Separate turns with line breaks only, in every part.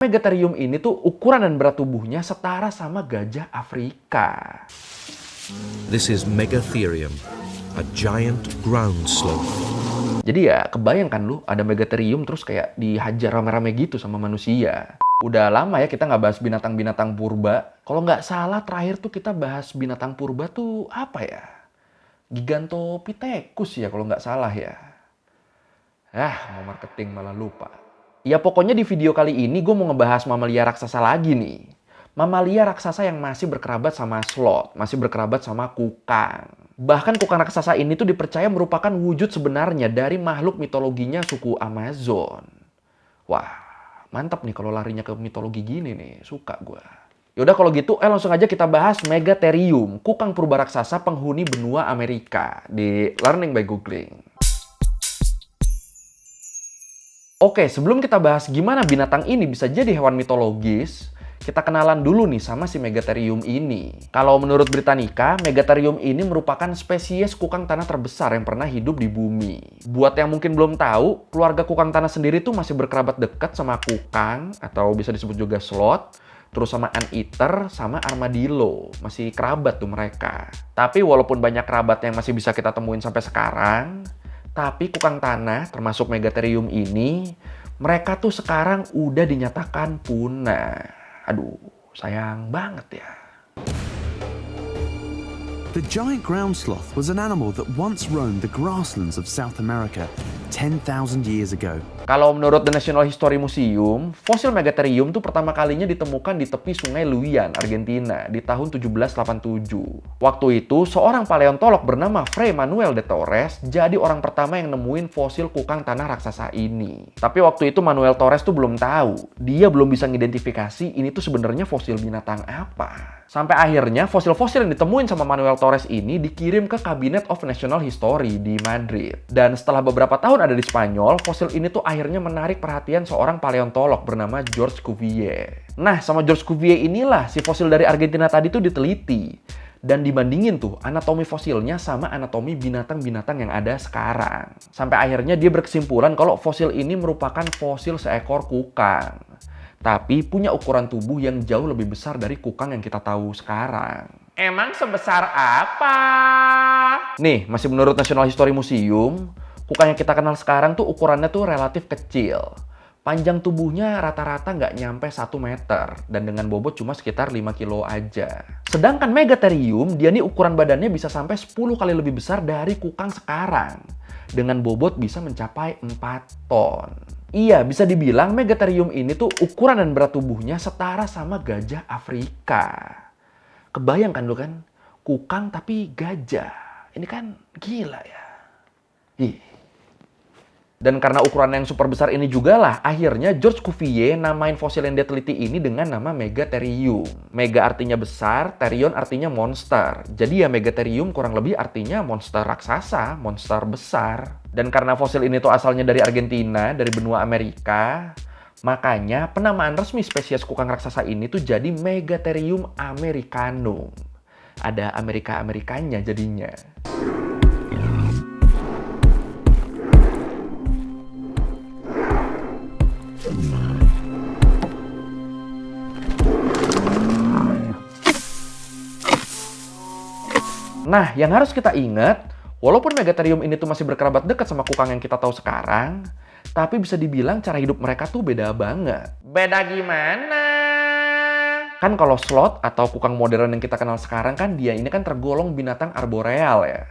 Megatherium ini tuh ukuran dan berat tubuhnya setara sama gajah Afrika.
This is Megatherium, a giant ground sloth.
Jadi ya kebayangkan lu ada Megatherium terus kayak dihajar rame-rame gitu sama manusia. Udah lama ya kita nggak bahas binatang-binatang purba. Kalau nggak salah terakhir tuh kita bahas binatang purba tuh apa ya? Gigantopithecus ya kalau nggak salah ya. Mau marketing malah lupa. Ya pokoknya di video kali ini gue mau ngebahas mamalia raksasa lagi nih. Mamalia raksasa yang masih berkerabat sama sloth, masih berkerabat sama kukang. Bahkan kukang raksasa ini tuh dipercaya merupakan wujud sebenarnya dari makhluk mitologinya suku Amazon. Wah, mantap nih kalau larinya ke mitologi gini nih, suka gue. Yaudah kalau gitu, langsung aja kita bahas Megatherium, kukang purba raksasa penghuni benua Amerika di Learning by Googling. Oke, sebelum kita bahas gimana binatang ini bisa jadi hewan mitologis, kita kenalan dulu nih sama si Megatherium ini. Kalau menurut Britannica, Megatherium ini merupakan spesies kukang tanah terbesar yang pernah hidup di bumi. Buat yang mungkin belum tahu, keluarga kukang tanah sendiri tuh masih berkerabat dekat sama kukang, atau bisa disebut juga sloth, terus sama anteater, sama armadillo. Masih kerabat tuh mereka. Tapi walaupun banyak kerabat yang masih bisa kita temuin sampai sekarang, tapi kukang tanah, termasuk Megatherium ini, mereka tuh sekarang udah dinyatakan punah. Aduh, sayang banget ya.
The giant ground sloth was an animal that once roamed the grasslands of South America 10,000 years ago.
Kalau menurut The National History Museum, fosil Megatherium tuh pertama kalinya ditemukan di tepi sungai Luyan, Argentina, di tahun 1787. Waktu itu, seorang paleontolog bernama Fray Manuel de Torres jadi orang pertama yang nemuin fosil kukang tanah raksasa ini. Tapi waktu itu Manuel Torres tuh belum tahu, dia belum bisa ngidentifikasi ini tuh sebenarnya fosil binatang apa. Sampai akhirnya fosil-fosil yang ditemuin sama Manuel Torres ini dikirim ke Cabinet of National History di Madrid. Dan setelah beberapa tahun ada di Spanyol, fosil ini tuh akhirnya menarik perhatian seorang paleontolog bernama George Cuvier. Nah, sama George Cuvier inilah si fosil dari Argentina tadi tuh diteliti. Dan dibandingin tuh anatomi fosilnya sama anatomi binatang-binatang yang ada sekarang. Sampai akhirnya dia berkesimpulan kalau fosil ini merupakan fosil seekor kukang. Tapi punya ukuran tubuh yang jauh lebih besar dari kukang yang kita tahu sekarang. Emang sebesar apa? Nih, masih menurut National History Museum, kukang yang kita kenal sekarang tuh ukurannya tuh relatif kecil. Panjang tubuhnya rata-rata nggak nyampe 1 meter, dan dengan bobot cuma sekitar 5 kilo aja. Sedangkan Megatherium, dia nih ukuran badannya bisa sampai 10 kali lebih besar dari kukang sekarang. Dengan bobot bisa mencapai 4 ton. Iya, bisa dibilang Megatherium ini tuh ukuran dan berat tubuhnya setara sama gajah Afrika. Kebayangkan lo kan, kukang tapi gajah. Ini kan gila ya. Dan karena ukuran yang super besar ini juga lah, akhirnya George Cuvier namain fosil yang dia teliti ini dengan nama Megatherium. Mega artinya besar, therion artinya monster. Jadi ya Megatherium kurang lebih artinya monster raksasa, monster besar. Dan karena fosil ini tuh asalnya dari Argentina, dari benua Amerika, makanya penamaan resmi spesies kukang raksasa ini tuh jadi Megatherium americanum. Ada Amerika-Amerikanya jadinya. Nah, yang harus kita ingat, walaupun Megatherium ini tuh masih berkerabat dekat sama kukang yang kita tahu sekarang, tapi bisa dibilang cara hidup mereka tuh beda banget. Beda gimana? Kan kalau sloth atau kukang modern yang kita kenal sekarang kan dia ini kan tergolong binatang arboreal ya.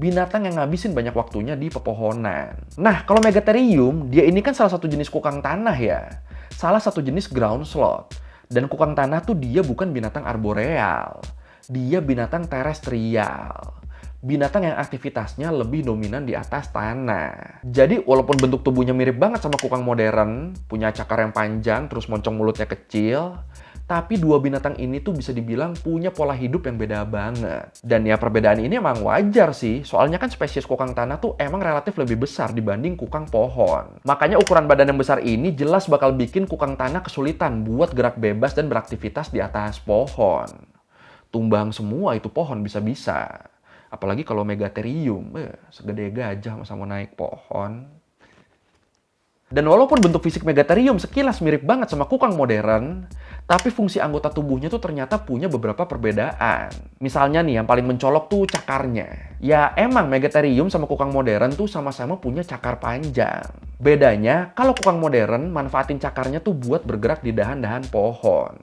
Binatang yang ngabisin banyak waktunya di pepohonan. Nah, kalau Megatherium, dia ini kan salah satu jenis kukang tanah ya. Salah satu jenis ground sloth. Dan kukang tanah tuh dia bukan binatang arboreal. Dia binatang terestrial. Binatang yang aktivitasnya lebih dominan di atas tanah. Jadi walaupun bentuk tubuhnya mirip banget sama kukang modern, punya cakar yang panjang, terus moncong mulutnya kecil, tapi dua binatang ini tuh bisa dibilang punya pola hidup yang beda banget. Dan ya perbedaan ini emang wajar sih, soalnya kan spesies kukang tanah tuh emang relatif lebih besar dibanding kukang pohon. Makanya ukuran badan yang besar ini jelas bakal bikin kukang tanah kesulitan buat gerak bebas dan beraktivitas di atas pohon. Tumbang semua itu pohon bisa-bisa. Apalagi kalau Megatherium, segede gajah masa mau naik pohon. Dan walaupun bentuk fisik Megatherium sekilas mirip banget sama kukang modern, tapi fungsi anggota tubuhnya tuh ternyata punya beberapa perbedaan. Misalnya nih, yang paling mencolok tuh cakarnya. Ya emang Megatherium sama kukang modern tuh sama-sama punya cakar panjang. Bedanya, kalau kukang modern manfaatin cakarnya tuh buat bergerak di dahan-dahan pohon.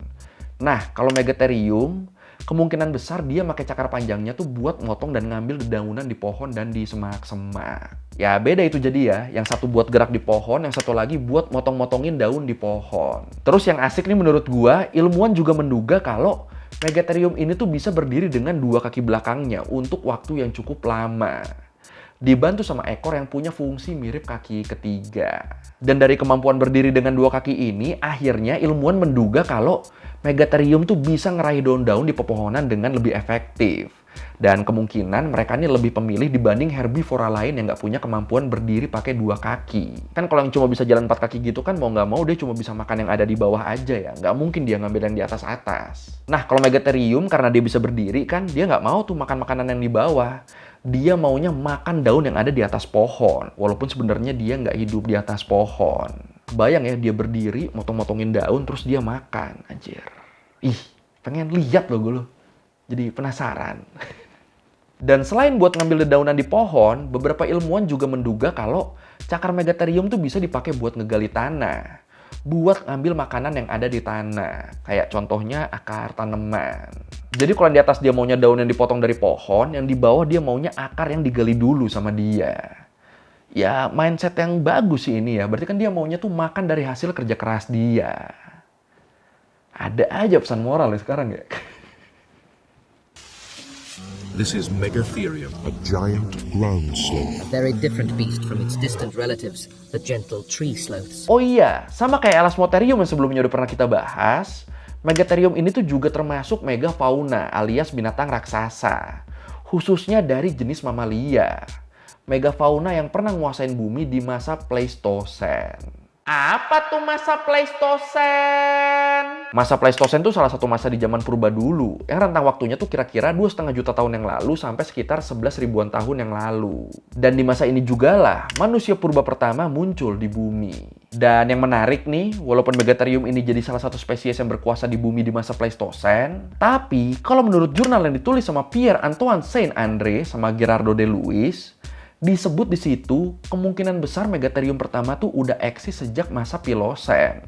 Nah, kalau Megatherium, kemungkinan besar dia pakai cakar panjangnya tuh buat motong dan ngambil dedaunan di pohon dan di semak-semak. Ya beda itu jadi ya, yang satu buat gerak di pohon, yang satu lagi buat motong-motongin daun di pohon. Terus yang asik nih menurut gua, ilmuwan juga menduga kalau Megatherium ini tuh bisa berdiri dengan dua kaki belakangnya untuk waktu yang cukup lama. Dibantu sama ekor yang punya fungsi mirip kaki ketiga. Dan dari kemampuan berdiri dengan dua kaki ini, akhirnya ilmuwan menduga kalau Megatherium tuh bisa ngeraih daun-daun di pepohonan dengan lebih efektif. Dan kemungkinan mereka ini lebih pemilih dibanding herbivora lain yang nggak punya kemampuan berdiri pakai dua kaki. Kan kalau yang cuma bisa jalan 4 kaki gitu kan mau nggak mau dia cuma bisa makan yang ada di bawah aja ya. Nggak mungkin dia ngambil yang di atas-atas. Nah kalau Megatherium karena dia bisa berdiri kan dia nggak mau tuh makan makanan yang di bawah. Dia maunya makan daun yang ada di atas pohon. Walaupun sebenarnya dia nggak hidup di atas pohon. Bayang ya dia berdiri, motong-motongin daun terus dia makan. Anjir. Ih, pengen lihat loh gue loh. Jadi penasaran. Dan selain buat ngambil dedaunan di pohon, beberapa ilmuwan juga menduga kalau cakar Megatherium tuh bisa dipakai buat ngegali tanah. Buat ngambil makanan yang ada di tanah. Kayak contohnya akar tanaman. Jadi kalau yang di atas dia maunya daun yang dipotong dari pohon, yang di bawah dia maunya akar yang digali dulu sama dia. Ya mindset yang bagus sih ini ya. Berarti kan dia maunya tuh makan dari hasil kerja keras dia. Ada aja pesan moral ya sekarang ya.
This is Megatherium, a giant ground sloth.
A very different beast from its distant relatives, the gentle tree sloths.
Oh iya, sama kayak Elasmotherium yang sebelumnya udah pernah kita bahas, Megatherium ini tuh juga termasuk megafauna alias binatang raksasa. Khususnya dari jenis mamalia. Megafauna yang pernah nguasain bumi di masa Pleistosen. Apa tuh masa Pleistosen? Masa Pleistosen tuh salah satu masa di zaman purba dulu, yang rentang waktunya tuh kira-kira 2,5 juta tahun yang lalu sampai sekitar 11 ribuan tahun yang lalu. Dan di masa ini juga lah, manusia purba pertama muncul di bumi. Dan yang menarik nih, walaupun Megatherium ini jadi salah satu spesies yang berkuasa di bumi di masa Pleistosen, tapi kalau menurut jurnal yang ditulis sama Pierre-Antoine Saint-André sama Gerardo de Luis, disebut di situ kemungkinan besar Megatherium pertama tuh udah eksis sejak masa Pilosen,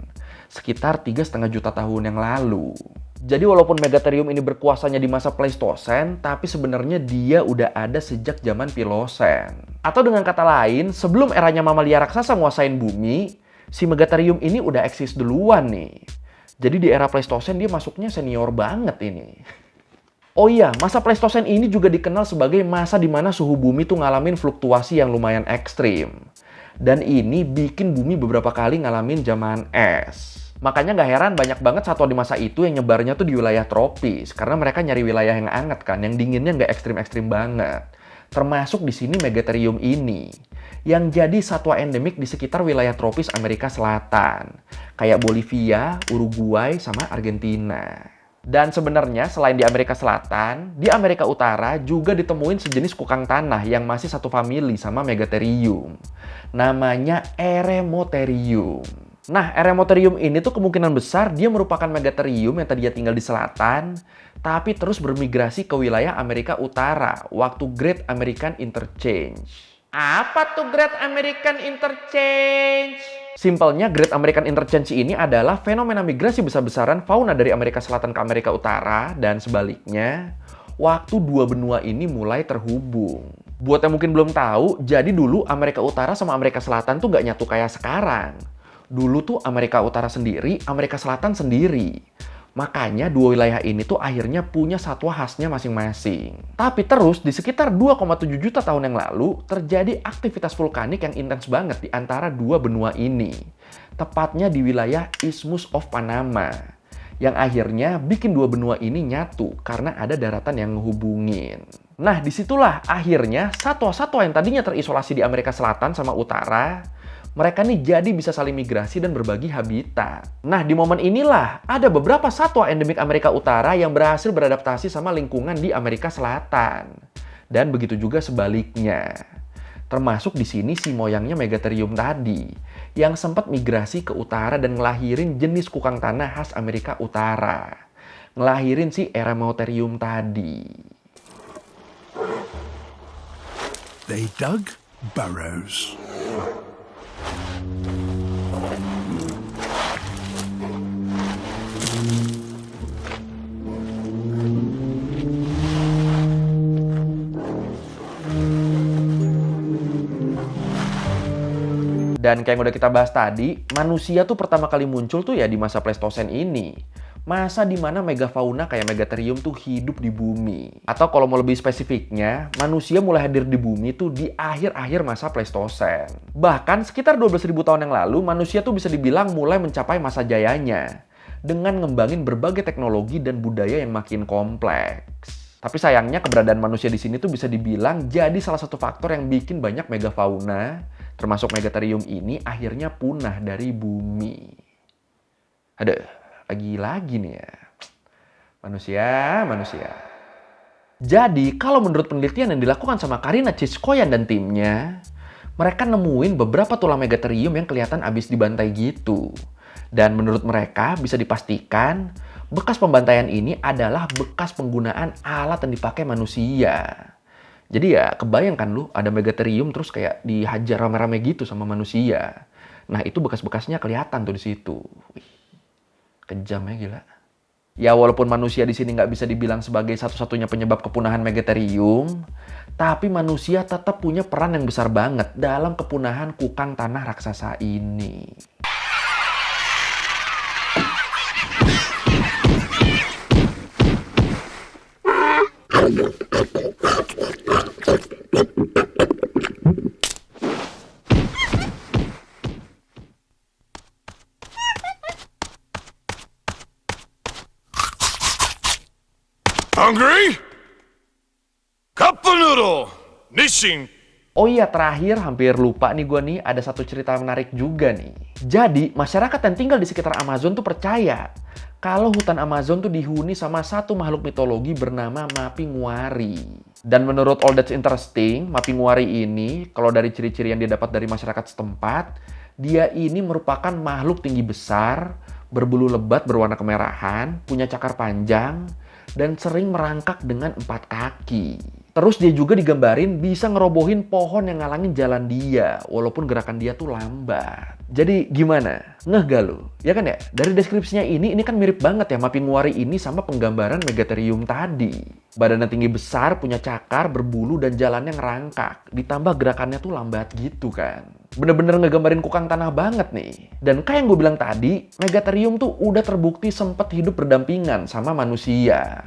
sekitar 3,5 juta tahun yang lalu. Jadi walaupun Megatherium ini berkuasanya di masa Pleistosen, tapi sebenarnya dia udah ada sejak zaman Pilosen. Atau dengan kata lain, sebelum eranya mamalia raksasa nguasain bumi, si Megatherium ini udah eksis duluan nih. Jadi di era Pleistosen dia masuknya senior banget ini. Oh iya, masa Pleistosen ini juga dikenal sebagai masa di mana suhu bumi tuh ngalamin fluktuasi yang lumayan ekstrim. Dan ini bikin bumi beberapa kali ngalamin zaman es. Makanya nggak heran banyak banget satwa di masa itu yang nyebarnya tuh di wilayah tropis. Karena mereka nyari wilayah yang hangat kan, yang dinginnya nggak ekstrim-ekstrim banget. Termasuk di sini Megatherium ini. Yang jadi satwa endemik di sekitar wilayah tropis Amerika Selatan. Kayak Bolivia, Uruguay, sama Argentina. Dan sebenarnya selain di Amerika Selatan, di Amerika Utara juga ditemuin sejenis kukang tanah yang masih satu famili sama Megatherium. Namanya Eremotherium. Nah, Eremotherium ini tuh kemungkinan besar dia merupakan Megatherium yang tadinya tinggal di selatan, tapi terus bermigrasi ke wilayah Amerika Utara waktu Great American Interchange. Apa tuh Great American Interchange? Simpelnya, Great American Interchange ini adalah fenomena migrasi besar-besaran fauna dari Amerika Selatan ke Amerika Utara dan sebaliknya, waktu dua benua ini mulai terhubung. Buat yang mungkin belum tahu, jadi dulu Amerika Utara sama Amerika Selatan tuh nggak nyatu kayak sekarang. Dulu tuh Amerika Utara sendiri, Amerika Selatan sendiri. Makanya dua wilayah ini tuh akhirnya punya satwa khasnya masing-masing. Tapi terus di sekitar 2,7 juta tahun yang lalu terjadi aktivitas vulkanik yang intens banget di antara dua benua ini. Tepatnya di wilayah Isthmus of Panama. Yang akhirnya bikin dua benua ini nyatu karena ada daratan yang ngehubungin. Nah disitulah akhirnya satwa-satwa yang tadinya terisolasi di Amerika Selatan sama Utara, mereka nih jadi bisa saling migrasi dan berbagi habitat. Nah, di momen inilah ada beberapa satwa endemik Amerika Utara yang berhasil beradaptasi sama lingkungan di Amerika Selatan. Dan begitu juga sebaliknya. Termasuk di sini si moyangnya Megatherium tadi, yang sempat migrasi ke utara dan ngelahirin jenis kukang tanah khas Amerika Utara. Ngelahirin si Eremauterium tadi.
They dug burrows.
Dan kayak yang udah kita bahas tadi, manusia tuh pertama kali muncul tuh ya di masa Pleistosen ini. Masa dimana megafauna kayak Megatherium tuh hidup di bumi. Atau kalau mau lebih spesifiknya, manusia mulai hadir di bumi tuh di akhir-akhir masa Pleistosen. Bahkan sekitar 12.000 tahun yang lalu, manusia tuh bisa dibilang mulai mencapai masa jayanya. Dengan ngembangin berbagai teknologi dan budaya yang makin kompleks. Tapi sayangnya keberadaan manusia di sini tuh bisa dibilang jadi salah satu faktor yang bikin banyak megafauna, termasuk Megatherium ini akhirnya punah dari bumi. Aduh, lagi-lagi nih ya. Manusia. Jadi, kalau menurut penelitian yang dilakukan sama Karina Ciskoyan dan timnya, mereka nemuin beberapa tulang Megatherium yang kelihatan abis dibantai gitu. Dan menurut mereka bisa dipastikan bekas pembantaian ini adalah bekas penggunaan alat yang dipakai manusia. Jadi ya kebayangkan lu ada Megatherium terus kayak dihajar rame-rame gitu sama manusia. Nah itu bekas-bekasnya kelihatan tuh di situ. Wih, kejam ya gila. Ya walaupun manusia di sini nggak bisa dibilang sebagai satu-satunya penyebab kepunahan Megatherium, tapi manusia tetap punya peran yang besar banget dalam kepunahan kukang tanah raksasa ini.
Hungry? Cup noodle! Nishin!
Oh iya, terakhir hampir lupa nih gue nih, ada satu cerita menarik juga nih. Jadi, masyarakat yang tinggal di sekitar Amazon tuh percaya kalau hutan Amazon tuh dihuni sama satu makhluk mitologi bernama Mapinguari. Dan menurut All That's Interesting, Mapinguari ini, kalau dari ciri-ciri yang dia dapat dari masyarakat setempat, dia ini merupakan makhluk tinggi besar, berbulu lebat berwarna kemerahan, punya cakar panjang, dan sering merangkak dengan 4 kaki. Terus dia juga digambarin bisa ngerobohin pohon yang ngalangin jalan dia, walaupun gerakan dia tuh lambat. Jadi gimana? Ngeh gak lu? Ya kan ya? Dari deskripsinya ini kan mirip banget ya Mapinguari ini sama penggambaran Megatherium tadi. Badannya tinggi besar, punya cakar, berbulu, dan jalannya ngerangkak. Ditambah gerakannya tuh lambat gitu kan. Bener-bener ngegambarin kukang tanah banget nih. Dan kayak yang gue bilang tadi, Megatherium tuh udah terbukti sempet hidup berdampingan sama manusia.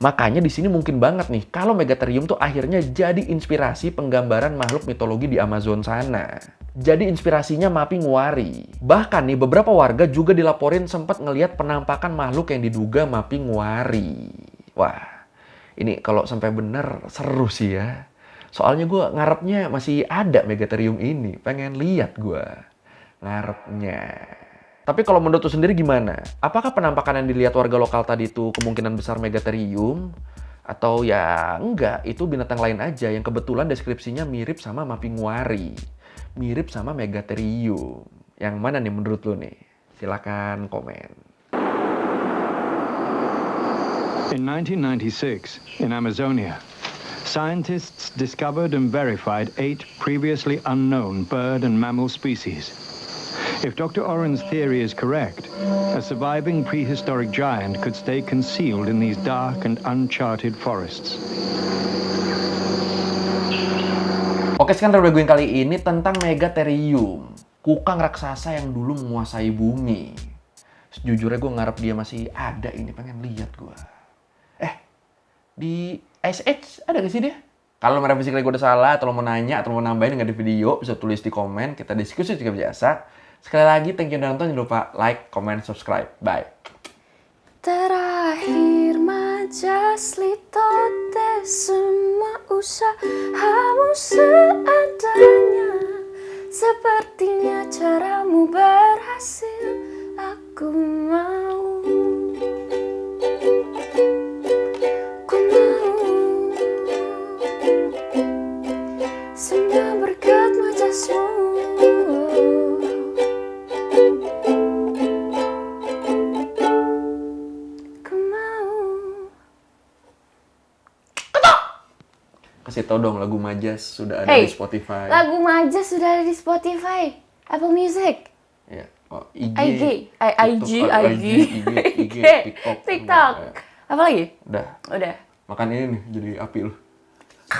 Makanya di sini mungkin banget nih kalau Megatherium tuh akhirnya jadi inspirasi penggambaran makhluk mitologi di Amazon sana. Jadi inspirasinya Mapinguari. Bahkan nih beberapa warga juga dilaporin sempat ngelihat penampakan makhluk yang diduga Mapinguari. Wah, ini kalau sampai bener seru sih ya. Soalnya gue ngarepnya masih ada Megatherium ini. Pengen lihat gue ngarepnya. Tapi kalau menurut lu sendiri gimana? Apakah penampakan yang dilihat warga lokal tadi itu kemungkinan besar Megatherium? Atau ya enggak, itu binatang lain aja yang kebetulan deskripsinya mirip sama Mapinguari. Mirip sama Megatherium. Yang mana nih menurut lu nih? Silakan komen.
In 1996, in Amazonia, scientists discovered and verified 8 previously unknown bird and mammal species. If Dr. Oren's theory is correct, a surviving prehistoric giant could stay concealed in these dark and uncharted forests.
Oke, sekarang review gue kali ini tentang Megatherium. Kukang raksasa yang dulu menguasai bumi. Sejujurnya gue ngarep dia masih ada ini, pengen lihat gue. Di Ice Age ada gak sih dia? Kalau merevisi kali gue udah salah, atau mau nanya, atau mau nambahin nggak di video, bisa tulis di komen, kita diskusi juga biasa. Sekali lagi, thank you udah nonton, jangan lupa like, comment, subscribe. Bye.
Terakhir majas litote, semua usahamu seadanya. Sepertinya caramu berhasil, aku mau. Ku mau. Semua berkat majasmu.
Kasih tau dong lagu Majas sudah ada
Hey,
di Spotify.
Lagu Majas sudah ada di Spotify, Apple Music,
Ya. Oh, IG,
TikTok. Apa lagi?
Udah.
Udah.
Makan ini nih jadi api lu.